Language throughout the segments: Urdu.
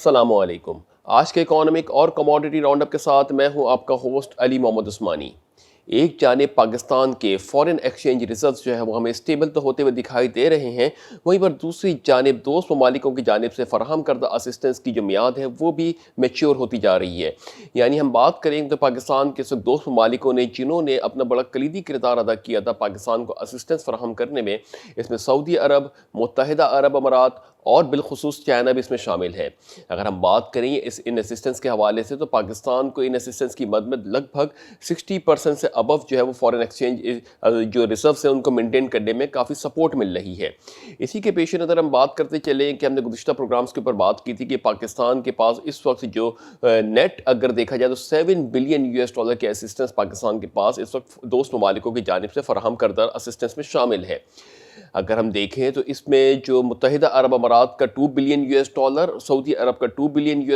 السلام علیکم۔ آج کے اکانومک اور کموڈٹی راؤنڈ اپ کے ساتھ میں ہوں آپ کا ہوسٹ علی محمد عثمانی۔ ایک جانب پاکستان کے فورن ایکسچینج ریزروز جو ہے وہ ہمیں اسٹیبل تو ہوتے ہوئے دکھائی دے رہے ہیں، وہیں پر دوسری جانب دوست ممالکوں کی جانب سے فراہم کردہ اسسٹنس کی جو میعاد ہے وہ بھی میچور ہوتی جا رہی ہے۔ یعنی ہم بات کریں تو پاکستان کے دوست ممالکوں نے جنہوں نے اپنا بڑا کلیدی کردار ادا کیا تھا پاکستان کو اسسٹنس فراہم کرنے میں، اس میں سعودی عرب، متحدہ عرب امارات اور بالخصوص چائنا بھی اس میں شامل ہے۔ اگر ہم بات کریں ان اسسٹنس کے حوالے سے تو پاکستان کو ان اسسٹنس کی مد میں لگ بھگ 60% سے ابو جو ہے وہ فورن ایکسچینج جو ریزروز ہیں ان کو مینٹین کرنے میں کافی سپورٹ مل رہی ہے۔ اسی کے پیش نظر ہم بات کرتے چلیں کہ ہم نے گزشتہ پروگرامز کے اوپر بات کی تھی کہ پاکستان کے پاس اس وقت جو نیٹ اگر دیکھا جائے تو $7 بلین کے اسسٹنس پاکستان کے پاس اس وقت دوست ممالکوں کی جانب سے فراہم کردہ اسسٹنس میں شامل ہے۔ اگر ہم دیکھیں تو اس میں جو متحدہ عرب امارات کا $2 بلین، سعودی عرب کا $2 بلین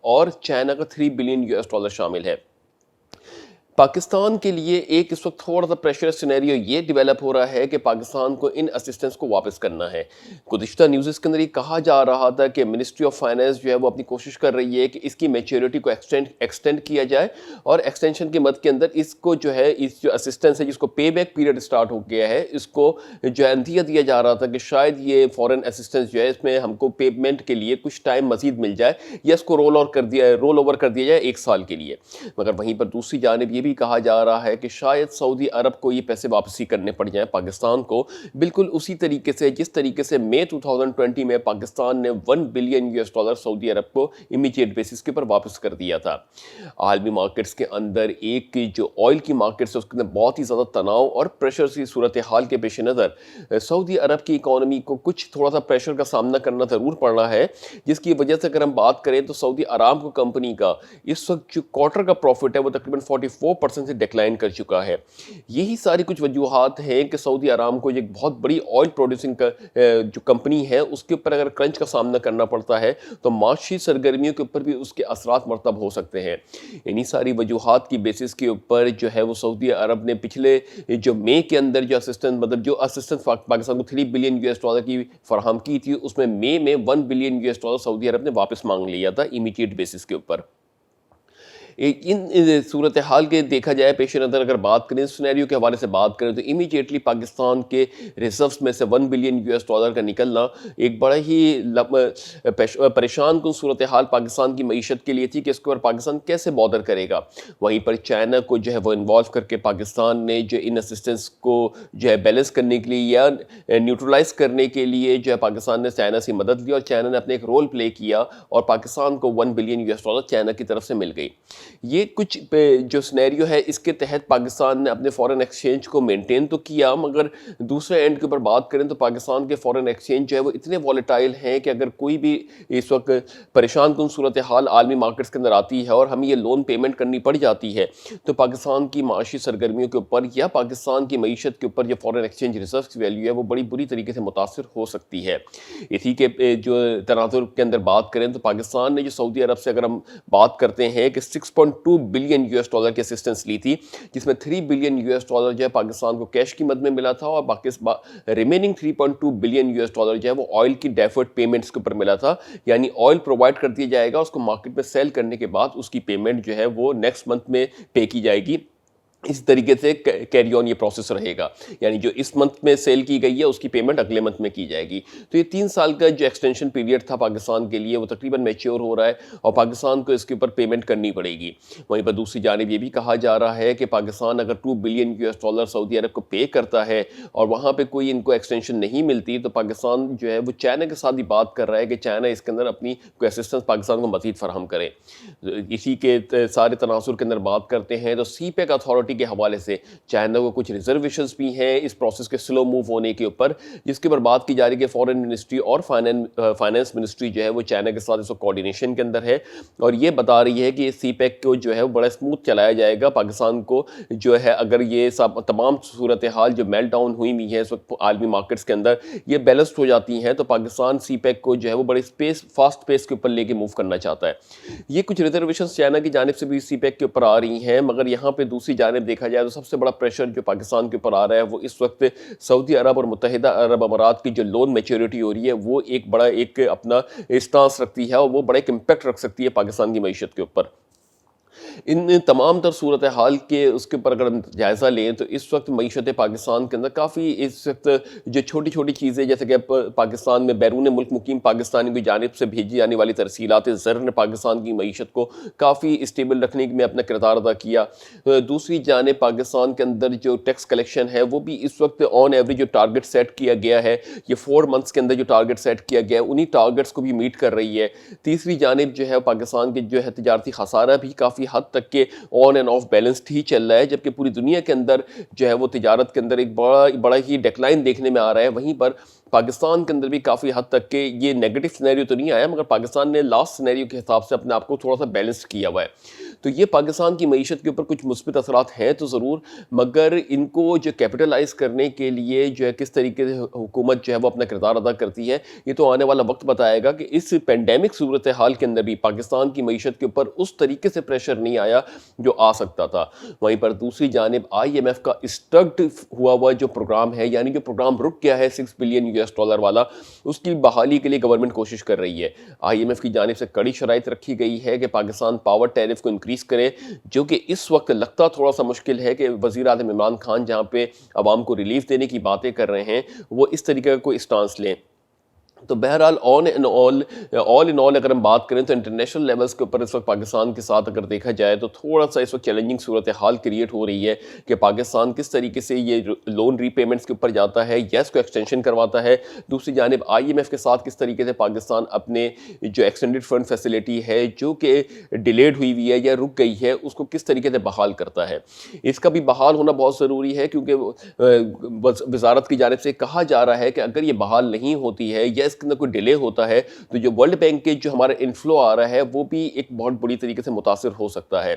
اور چائنا کا $3 بلین شامل ہے۔ پاکستان کے لیے ایک اس وقت تھوڑا سا پریشر سینیریو یہ ڈیولپ ہو رہا ہے کہ پاکستان کو ان اسسٹنس کو واپس کرنا ہے۔ گزشتہ نیوزز کے اندر یہ کہا جا رہا تھا کہ منسٹری آف فائنانس جو ہے وہ اپنی کوشش کر رہی ہے کہ اس کی میچیورٹی کو ایکسٹینڈ کیا جائے، اور ایکسٹینشن کے مد کے اندر اس کو جو ہے اس جو اسسٹنس ہے جس کو پے بیک پیریڈ اسٹارٹ ہو گیا ہے، اس کو جو ہے اندیہ دیا جا رہا تھا کہ شاید یہ فورن اسسٹنس جو ہے اس میں ہم کو پیمنٹ کے لیے کچھ ٹائم مزید مل جائے یا اس کو رول اوور کر دیا جائے 1 سال کے لیے۔ مگر وہیں پر دوسری جانب یہ بھی کہا جا رہا ہے کہ شاید سعودی عرب کو یہ پیسے واپسی کرنے پڑ جائیں پاکستان کو، بالکل اسی طریقے سے جس طریقے سے مئی 2020 میں پاکستان نے $1 بلین سعودی عرب کو امیجیٹ بیسس کے اوپر واپس کر دیا تھا۔ عالمی مارکیٹس کے اندر ایک جو آئل کی مارکیٹس ہے اس کے اندر بہت ہی زیادہ تناؤ اور پریشر کی صورتحال کے پیش نظر سعودی عرب کی اکانومی کو کچھ تھوڑا سا پریشر کا سامنا کرنا ضرور پڑ رہا ہے، جس کی وجہ سے اگر ہم بات کریں تو سعودی ارامکو کمپنی کا اس وقت جو کوارٹر کا پروفٹ ہے وہ تقریباً 44% سے ڈیکلائن کر چکا ہے۔ یہی ساری کچھ وجوہات ہیں کہ سعودی ارامکو ایک بہت بڑی آئل پروڈیوسنگ جو کمپنی ہے اس کے اوپر اگر کرنچ کا سامنا کرنا پڑتا ہے تو معاشی سرگرمیوں کے اوپر بھی اس کے اثرات مرتب ہو سکتے ہیں۔ انہی ساری وجوہات کی بیسس کے اوپر جو ہے وہ سعودی عرب نے پچھلے جو مئی کے اندر جو اسسٹنس پاکستان کو $3 بلین کی فراہم کی تھی، اس میں مئی میں $1 بلین سعودی عرب نے واپس مانگ لیا تھا امیڈیٹ بیسس کے اوپر۔ ان صورتحال کے دیکھا جائے پیش نظر اگر بات کریں سینیریو کے حوالے سے بات کریں تو امیڈیٹلی پاکستان کے ریزروز میں سے $1 بلین کا نکلنا ایک بڑا ہی پریشان کن صورتحال پاکستان کی معیشت کے لیے تھی کہ اس کے اوپر پاکستان کیسے بادر کرے گا۔ وہیں پر چائنا کو جو ہے وہ انوالو کر کے پاکستان نے جو ان اسسٹنس کو جو ہے بیلنس کرنے کے لیے یا نیوٹرلائز کرنے کے لیے جو ہے پاکستان نے چائنا سے مدد لی، اور چائنا نے اپنے ایک رول پلے کیا اور پاکستان کو $1 بلین چائنا کی طرف سے مل گئی۔ یہ کچھ جو سینیریو ہے اس کے تحت پاکستان نے اپنے فورن ایکسچینج کو مینٹین تو کیا، مگر دوسرے اینڈ کے اوپر بات کریں تو پاکستان کے فورن ایکسچینج جو ہے وہ اتنے والیٹائل ہیں کہ اگر کوئی بھی اس وقت پریشان کن صورتحال عالمی مارکیٹس کے اندر آتی ہے اور ہمیں یہ لون پیمنٹ کرنی پڑ جاتی ہے تو پاکستان کی معاشی سرگرمیوں کے اوپر یا پاکستان کی معیشت کے اوپر جو فورن ایکسچینج ریزرو کی ویلیو ہے وہ بڑی بری طریقے سے متاثر ہو سکتی ہے۔ اسی کے جو تناظر کے اندر بات کریں تو پاکستان نے جو سعودی عرب سے اگر ہم بات کرتے ہیں کہ $6.2 بلین کی اسسٹنس لی تھی، جس میں $3 بلین جو ہے پاکستان کو کیش کی مد میں ملا تھا، اور ریمیننگ $3.2 بلین جو ہے وہ آئل کی ڈیفرڈ پیمنٹس کے اوپر ملا تھا، یعنی آئل پرووائڈ کر دیا جائے گا، اس کو مارکیٹ میں سیل کرنے کے بعد اس کی پیمنٹ جو ہے وہ نیکسٹ منتھ میں پے کی جائے گی۔ اس طریقے سے کیری آن یہ پروسیس رہے گا، یعنی جو اس منتھ میں سیل کی گئی ہے اس کی پیمنٹ اگلے منتھ میں کی جائے گی۔ تو یہ 3 سال کا جو ایکسٹینشن پیریڈ تھا پاکستان کے لیے وہ تقریباً میچیور ہو رہا ہے اور پاکستان کو اس کے اوپر پیمنٹ کرنی پڑے گی۔ وہیں پر دوسری جانب یہ بھی کہا جا رہا ہے کہ پاکستان اگر $2 بلین سعودی عرب کو پے کرتا ہے اور وہاں پہ کوئی ان کو ایکسٹینشن نہیں ملتی تو پاکستان جو ہے وہ چائنا کے ساتھ ہی بات کر رہا ہے کہ چائنا اس کے اندر اپنی کوئی اسسٹنس پاکستان کو مزید فراہم کرے۔ اسی کے سارے تناظر کے اندر بات کرتے ہیں تو سی پیک اتھارٹی کے حوالے سے چائنا کو کچھ ریزرویشنز بھی ہیں اس پروسیس کے سلو موو ہونے کے اوپر، جس کے اوپر بات کی جا رہی ہے کہ فورن منسٹری اور فائنانس منسٹری جو ہے وہ چائنا کے ساتھ اس وقت کوارڈینیشن کے اندر ہے، اور یہ بتا رہی ہے کہ یہ سی پیک کو جو ہے وہ بڑا اسموتھ چلایا جائے گا۔ پاکستان کو جو ہے اگر یہ تمام صورتحال جو میلٹ ڈاؤن ہوئی ہوئی ہے اس وقت عالمی مارکیٹس کے اندر یہ بیلنسڈ ہو جاتی ہیں تو پاکستان سی پیک کو جو ہے وہ بڑے فاسٹ پیس کے اوپر لے کے موو کرنا چاہتا ہے۔ یہ کچھ ریزرویشنز چائنا کی جانب سے بھی سی پیک کے اوپر آ رہی ہیں، مگر یہاں پہ دوسری جانب دیکھا جائے تو سب سے بڑا پریشر جو پاکستان کے اوپر آ رہا ہے وہ اس وقت سعودی عرب اور متحدہ عرب امارات کی جو لون میچورٹی ہو رہی ہے وہ ایک اپنا اسٹانس رکھتی ہے اور وہ بڑا ایک امپیکٹ رکھ سکتی ہے پاکستان کی معیشت کے اوپر. ان تمام تر صورتحال کے اس کے اوپر اگر ہم جائزہ لیں تو اس وقت معیشت پاکستان کے اندر کافی اس وقت جو چھوٹی چھوٹی چیزیں جیسے کہ پاکستان میں بیرون ملک مقیم پاکستانی کی جانب سے بھیجی جانے والی ترسیلات زر نے پاکستان کی معیشت کو کافی اسٹیبل رکھنے میں اپنا کردار ادا کیا. دوسری جانب پاکستان کے اندر جو ٹیکس کلیکشن ہے وہ بھی اس وقت آن ایوریج جو ٹارگٹ سیٹ کیا گیا ہے یہ 4 منتھس کے اندر جو ٹارگٹ سیٹ کیا گیا ہے انہی ٹارگٹس کو بھی میٹ کر رہی ہے. تیسری جانب جو ہے پاکستان کے جو ہے تجارتی خسارہ بھی کافی حد تک کہ آن اینڈ آف بیلنسڈ ہی چل رہا ہے, جبکہ پوری دنیا کے اندر جو ہے وہ تجارت کے اندر ایک بڑا ہی ڈیکلائن دیکھنے میں آ رہا ہے. وہیں پر پاکستان کے اندر بھی کافی حد تک کہ یہ نیگیٹو سینیریو تو نہیں آیا مگر پاکستان نے لاسٹ سینیریو کے حساب سے اپنے آپ کو تھوڑا سا بیلنس کیا ہوا ہے. تو یہ پاکستان کی معیشت کے اوپر کچھ مثبت اثرات ہیں تو ضرور, مگر ان کو جو کیپٹلائز کرنے کے لیے جو ہے کس طریقے سے حکومت جو ہے وہ اپنا کردار ادا کرتی ہے یہ تو آنے والا وقت بتائے گا کہ اس پینڈیمک صورتحال کے اندر بھی پاکستان کی معیشت کے اوپر اس طریقے سے پریشر نہیں آیا جو آ سکتا تھا. وہیں پر دوسری جانب IMF کا اسٹکڈ ہوا جو پروگرام ہے, یعنی جو پروگرام رک گیا ہے $6 بلین والا, اس کی بحالی کے لیے گورنمنٹ کوشش کر رہی ہے. IMF کی جانب سے کڑی شرائط رکھی گئی ہے کہ پاکستان پاور ٹیرف کو انکریز کرے, جو کہ اس وقت لگتا تھوڑا سا مشکل ہے کہ وزیر اعظم عمران خان جہاں پہ عوام کو ریلیف دینے کی باتیں کر رہے ہیں وہ اس طریقے کا کوئی اسٹانس لیں. تو بہرحال آل ان آل اگر ہم بات کریں تو انٹرنیشنل لیولز کے اوپر اس وقت پاکستان کے ساتھ اگر دیکھا جائے تو تھوڑا سا اس وقت چیلنجنگ صورتحال کریٹ ہو رہی ہے کہ پاکستان کس طریقے سے یہ لون ری پیمنٹس کے اوپر جاتا ہے یا اس کو ایکسٹینشن کرواتا ہے. دوسری جانب IMF کے ساتھ کس طریقے سے پاکستان اپنے جو ایکسٹینڈڈ فنڈ فیسلٹی ہے جو کہ ڈیلیڈ ہوئی ہوئی ہے یا رک گئی ہے اس کو کس طریقے سے بحال کرتا ہے. اس کا بھی بحال ہونا بہت ضروری ہے کیونکہ وزارت کی جانب سے کہا جا رہا ہے کہ اگر یہ بحال نہیں ہوتی ہے یا اس کے اندر کوئی ڈیلے ہوتا ہے تو جو ورلڈ بینک کے جو ہمارا انفلو آ رہا ہے وہ بھی ایک بہت بڑی طریقے سے متاثر ہو سکتا ہے.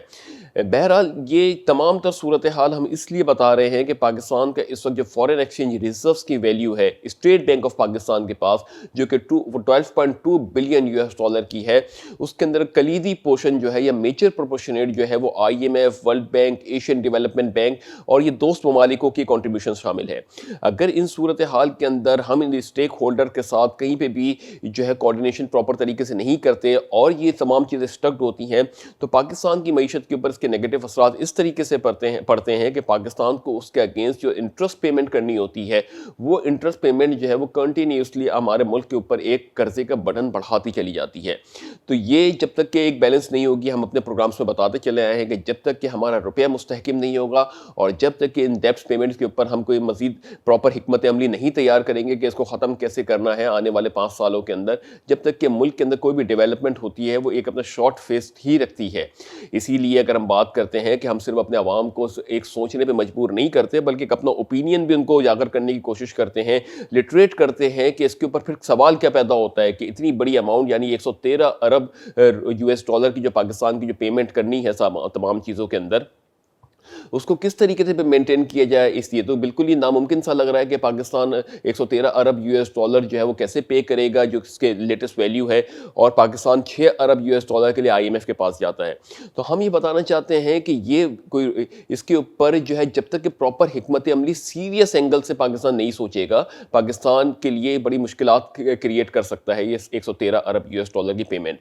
بہرحال یہ تمام تر صورتحال ہم اس لیے بتا رہے ہیں کہ پاکستان کا اس وقت جو فارن ایکسچینج ریزروز کی ویلیو ہے اسٹیٹ بینک آف پاکستان کے پاس جو کہ $12.2 بلین کی ہے, اس کے اندر کلیدی پورشن جو ہے یا میجر پروپورشنیٹ جو ہے وہ IMF, world bank, Asian development bank اور یہ دوست ممالکوں کی کنٹریبیوشن شامل ہے. اگر ان صورتحال کے اندر ہم ان اسٹیک ہولڈر کے ساتھ کہیں پہ بھی جو ہے کوارڈینیشن پراپر طریقے سے نہیں کرتے اور یہ تمام چیزیں سٹکڈ ہوتی ہیں تو پاکستان کی معیشت کے اوپر اس کے نیگیٹو اثرات اس طریقے سے پڑتے ہیں کہ پاکستان کو اس کے اگینسٹ جو انٹرسٹ پیمنٹ کرنی ہوتی ہے وہ انٹرسٹ پیمنٹ جو ہے وہ کنٹینیوسلی ہمارے ملک کے اوپر ایک قرضے کا بٹن بڑھاتی چلی جاتی ہے. تو یہ جب تک کہ ایک بیلنس نہیں ہوگی, ہم اپنے پروگرامز میں بتاتے چلے آئے ہیں کہ جب تک کہ ہمارا روپیہ مستحکم نہیں ہوگا اور جب تک کہ ان ڈیپس پیمنٹس کے اوپر ہم کوئی مزید پراپر حکمت عملی نہیں تیار کریں گے کہ اس کو ختم کیسے کرنا ہے آنے والے 5 سالوں کے اندر, جب تک کہ ملک کے اندر کوئی بھی ڈیولپمنٹ ہوتی ہے وہ ایک اپنا شارٹ فیس ہی رکھتی ہے. اسی لیے اگر ہم بات کرتے ہیں کہ ہم صرف اپنے عوام کو ایک سوچنے پہ مجبور نہیں کرتے بلکہ ایک اپنا اوپینین بھی ان کو اجاگر کرنے کی کوشش کرتے ہیں, لٹریٹ کرتے ہیں کہ اس کے اوپر پھر سوال کیا پیدا ہوتا ہے کہ اتنی بڑی اماؤنٹ یعنی $113 ارب کی جو پاکستان کی جو پیمنٹ کرنی ہے تمام چیزوں کے اندر اس کو کس طریقے سے مینٹین کیا جائے. اس لیے تو بالکل ہی ناممکن سا لگ رہا ہے کہ پاکستان $113 ارب جو ہے وہ کیسے پے کرے گا جو اس کے لیٹسٹ ویلیو ہے, اور پاکستان $6 ارب کے لیے IMF کے پاس جاتا ہے. تو ہم یہ بتانا چاہتے ہیں کہ یہ کوئی اس کے اوپر جو ہے جب تک کہ پراپر حکمت عملی سیریس اینگل سے پاکستان نہیں سوچے گا پاکستان کے لیے بڑی مشکلات کریٹ کر سکتا ہے یہ $113 ارب کی پیمنٹ.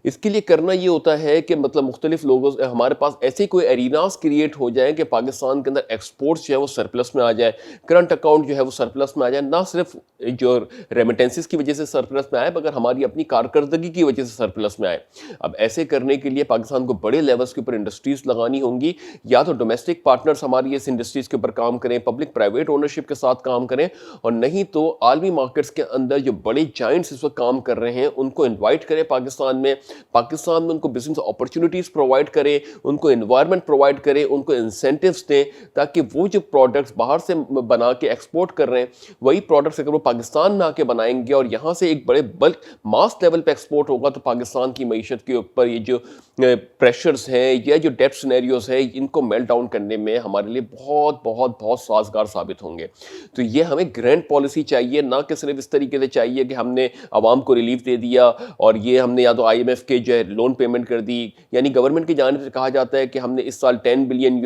اس کے لیے کرنا یہ ہوتا ہے کہ مطلب مختلف لوگوں ہمارے پاس ایسے کوئی ایریناز کریٹ ہو جائیں کہ پاکستان کے اندر ایکسپورٹس جو ہے وہ سرپلس میں آ جائے, کرنٹ اکاؤنٹ جو ہے وہ سرپلس میں آ جائے, نہ صرف جو ریمیٹنسز کی وجہ سے سرپلس میں آئے مگر ہماری اپنی کارکردگی کی وجہ سے سرپلس میں آئے. اب ایسے کرنے کے لیے پاکستان کو بڑے لیولز کے اوپر انڈسٹریز لگانی ہوں گی, یا تو ڈومیسٹک پارٹنرز ہماری اس انڈسٹریز کے اوپر کام کریں, پبلک پرائیویٹ اونرشپ کے ساتھ کام کریں, اور نہیں تو عالمی مارکیٹس کے اندر جو بڑے جائنٹس اس وقت کام کر رہے ہیں ان کو انوائٹ کریں پاکستان میں ان کو بزنس اپرچونیٹیز پرووائڈ کریں, ان کو انوائرمنٹ پرووائڈ کریں, ان کو انسینٹیوز دیں تاکہ وہ جو پروڈکٹس باہر سے بنا کے ایکسپورٹ کر رہے ہیں وہی پروڈکٹس اگر وہ پاکستان میں آ کے بنائیں گے اور یہاں سے ایک بڑے بلک ماس لیول پہ ایکسپورٹ ہوگا تو پاکستان کی معیشت کے اوپر یہ جو پریشرز ہیں یا جو ڈیٹ سینیریوز ہیں ان کو میلٹ ڈاؤن کرنے میں ہمارے لیے بہت بہت بہت سازگار ثابت ہوں گے. تو یہ ہمیں گرینڈ پالیسی چاہیے, نہ کہ صرف اس طریقے سے چاہیے کہ ہم نے عوام کو ریلیف دے دیا اور یہ ہم نے یا تو IMF کے جو ہے لون پیمنٹ کر دی. یعنی گورنمنٹ کی جانب سے کہا جاتا ہے کہ ہم نے اس سال $10 بلین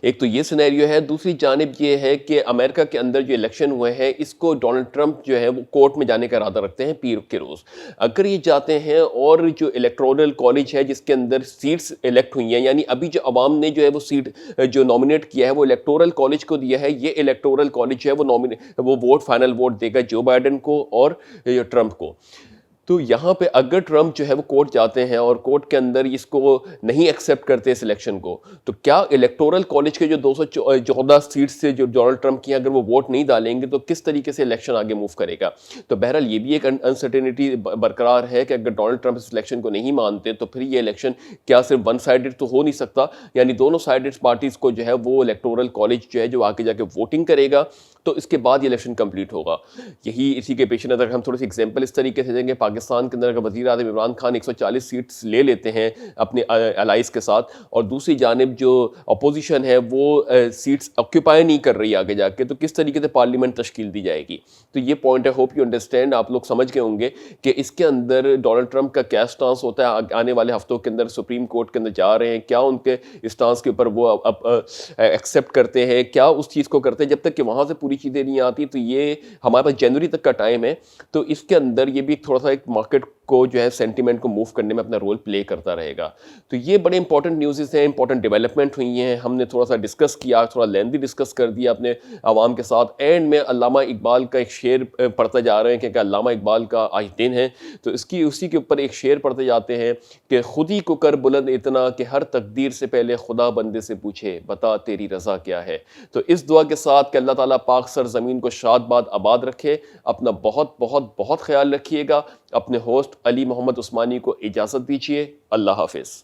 ایک تو یہ سینیریو ہے، دوسری جانب یہ ہے کہ امریکہ کے اندر جو الیکشن ہوئے ہیں اس کو ڈونلڈ ٹرمپ جو ہے وہ کورٹ میں جانے کا ارادہ رکھتے ہیں پیر کے روز۔ اگر یہ جاتے ہیں اور جو الیکٹورل کالج ہے جس کے اندر سیٹس الیکٹ ہوئی ہیں، یعنی ابھی جو عوام نے جو ہے وہ سیٹ جو نامنیٹ کیا ہے وہ الیکٹورل کالج کو دیا ہے، یہ الیکٹورل کالج جو ہے وہ ووٹ فائنل ووٹ دے گا جو بائیڈن کو اور ٹرمپ کو۔ تو یہاں پہ اگر ٹرمپ جو ہے وہ کورٹ جاتے ہیں اور کورٹ کے اندر اس کو نہیں ایکسیپٹ کرتے اس الیکشن کو، تو کیا الیکٹورل کالج کے جو 214 سیٹس سے جو ڈونلڈ ٹرمپ کی ہیں اگر وہ ووٹ نہیں ڈالیں گے تو کس طریقے سے الیکشن آگے موو کرے گا؟ تو بہرحال یہ بھی ایک انسرٹینٹی برقرار ہے کہ اگر ڈونلڈ ٹرمپ اس الیکشن کو نہیں مانتے تو پھر یہ الیکشن کیا صرف ون سائیڈڈ تو ہو نہیں سکتا، یعنی دونوں سائیڈڈ پارٹیز کو جو ہے وہ الیکٹورل کالج جو ہے جو آگے جا کے ووٹنگ کرے گا تو اس کے بعد یہ الیکشن کمپلیٹ ہوگا۔ اسی کے پیش نظر ہم تھوڑی سی ایگزامپل اس طریقے سے دیں گے، پاکستان کے اندر اگر وزیر اعظم عمران خان 140 سیٹس لے لیتے ہیں اپنے الائز کے ساتھ اور دوسری جانب جو اپوزیشن ہے وہ سیٹس آکیوپائی نہیں کر رہی آگے جا کے، تو کس طریقے سے پارلیمنٹ تشکیل دی جائے گی؟ تو یہ پوائنٹ ہے، ہوپ یو انڈرسٹینڈ، آپ لوگ سمجھ گئے ہوں گے کہ اس کے اندر ڈونلڈ ٹرمپ کا کیا سٹانس ہوتا ہے۔ آنے والے ہفتوں کے اندر سپریم کورٹ کے اندر جا رہے ہیں، کیا ان کے سٹانس کے اوپر وہ ایکسیپٹ کرتے ہیں، کیا اس چیز کو کرتے ہیں؟ جب تک کہ وہاں سے پوری چیزیں نہیں آتی تو یہ ہمارے پاس جنوری تک کا ٹائم ہے، تو اس کے اندر یہ بھی تھوڑا سا ایک مارکیٹ کو جو ہے سینٹیمنٹ کو موو کرنے میں اپنا رول پلے کرتا رہے گا۔ تو یہ بڑے امپورٹنٹ نیوزز ہیں، امپورٹنٹ ڈیولپمنٹ ہوئی ہیں، ہم نے تھوڑا سا ڈسکس کیا، تھوڑا لیندی ڈسکس کر دیا اپنے عوام کے ساتھ۔ اینڈ میں علامہ اقبال کا ایک شعر پڑھتے جا رہے ہیں کہ علامہ اقبال کا آج دن ہے، تو اسی کے اوپر ایک شعر پڑھتے جاتے ہیں کہ خود ہی کو کر بلند اتنا کہ ہر تقدیر سے پہلے خدا بندے سے پوچھے بتا تیری رضا کیا ہے۔ تو اس دعا کے ساتھ کہ اللہ تعالیٰ پاک سرزمین کو شاد باد آباد رکھے، اپنا بہت بہت بہت خیال رکھیے گا۔ اپنے ہوسٹ علی محمد عثمانی کو اجازت دیجیے، اللہ حافظ۔